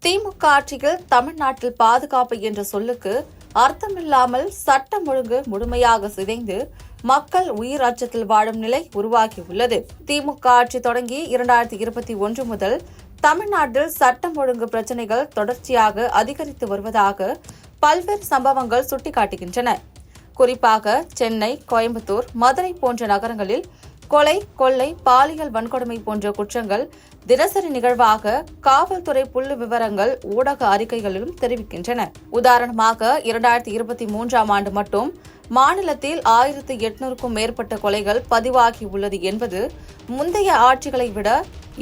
திமுக ஆட்சியில் தமிழ்நாட்டில் பாதுகாப்பு என்ற சொல்லுக்கு அர்த்தமில்லாமல் சட்டம் ஒழுங்கு முழுமையாக சிதைந்து மக்கள் உயிர் அச்சத்தில் வாழும் நிலை உருவாகியுள்ளது. திமுக ஆட்சி தொடங்கி 2021 முதல் தமிழ்நாட்டில் சட்டம் ஒழுங்கு பிரச்சினைகள் தொடர்ச்சியாக அதிகரித்து வருவதாக பல்வேறு சம்பவங்கள் சுட்டிக்காட்டுகின்றன. குறிப்பாக சென்னை, கோயம்புத்தூர், மதுரை போன்ற நகரங்களில் கொலை, கொள்ளை, பாலியல் வன்கொடுமை போன்ற குற்றங்கள் தினசரி நிகழ்வாக காவல்துறை புள்ளி விவரங்கள் ஊடக அறிக்கைகளிலும் தெரிவிக்கின்றன. உதாரணமாக 2023ஆம் ஆண்டு மட்டும் மாநிலத்தில் 1800க்கும் மேற்பட்ட கொலைகள் பதிவாகியுள்ளது என்பது முந்தைய ஆட்சிகளை விட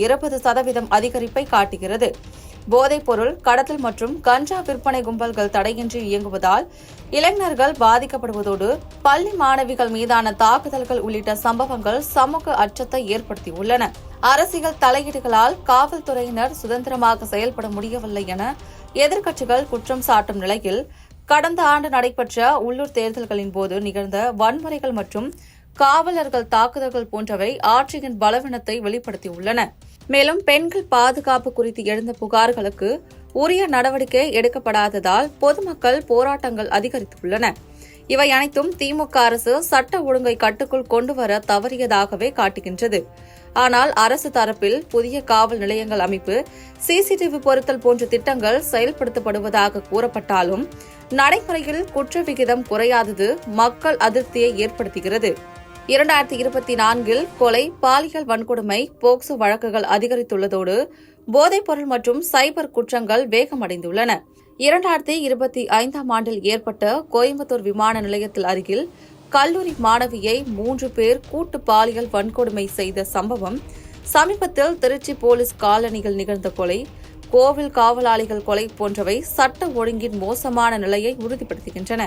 20% அதிகரிப்பை காட்டுகிறது. போதைப்பொருள் கடத்தல் மற்றும் கஞ்சா விற்பனை கும்பல்கள் தடையின்றி இயங்குவதால் இளைஞர்கள் பாதிக்கப்படுவதோடு பள்ளி மாணவிகள் மீதான தாக்குதல்கள் உள்ளிட்ட சம்பவங்கள் சமூக அச்சத்தை ஏற்படுத்தியுள்ளன. அரசியல் தலையீடுகளால் காவல்துறையினர் சுதந்திரமாக செயல்பட முடியவில்லை என எதிர்க்கட்சிகள் குற்றம் சாட்டும் நிலையில் கடந்த ஆண்டு நடைபெற்ற உள்ளூர் தேர்தல்களின் போது நிகழ்ந்த வன்முறைகள் மற்றும் காவலர்கள் தாக்குதல்கள் போன்றவை ஆட்சியின் பலவீனத்தை வெளிப்படுத்தியுள்ளன. மேலும் பெண்கள் பாதுகாப்பு குறித்து எழுந்த புகார்களுக்கு உரிய நடவடிக்கை எடுக்கப்படாததால் பொதுமக்கள் போராட்டங்கள் அதிகரித்துள்ளன. இவை அனைத்தும் திமுக அரசு சட்ட ஒழுங்கை கட்டுக்குள் கொண்டுவர தவறியதாகவே காட்டுகின்றது. ஆனால் அரசு தரப்பில் புதிய காவல் நிலையங்கள் அமைப்பு, சிசிடிவி பொருத்தல் போன்ற திட்டங்கள் செயல்படுத்தப்படுவதாக கூறப்பட்டாலும் நடைமுறையில் குற்ற விகிதம் குறையாதது மக்கள் அதிருப்தியை ஏற்படுத்துகிறது. 2024இல் கொலை, பாலியல் வன்கொடுமை, போக்சோ வழக்குகள் அதிகரித்துள்ளதோடு போதைப்பொருள் மற்றும் சைபர் குற்றங்கள் வேகமடைந்துள்ளன. 2025ஆம் ஆண்டில் ஏற்பட்ட கோயம்புத்தூர் விமான நிலையத்தில் அருகில் கல்லூரி மாணவியை 3 பேர் கூட்டு பாலியல் வன்கொடுமை செய்த சம்பவம், சமீபத்தில் திருச்சி போலீஸ் காலனியில் நிகழ்ந்த கொலை, கோவில் காவலாளிகள் கொலை போன்றவை சட்ட ஒழுங்கின் மோசமான நிலையை உறுதிப்படுத்துகின்றன.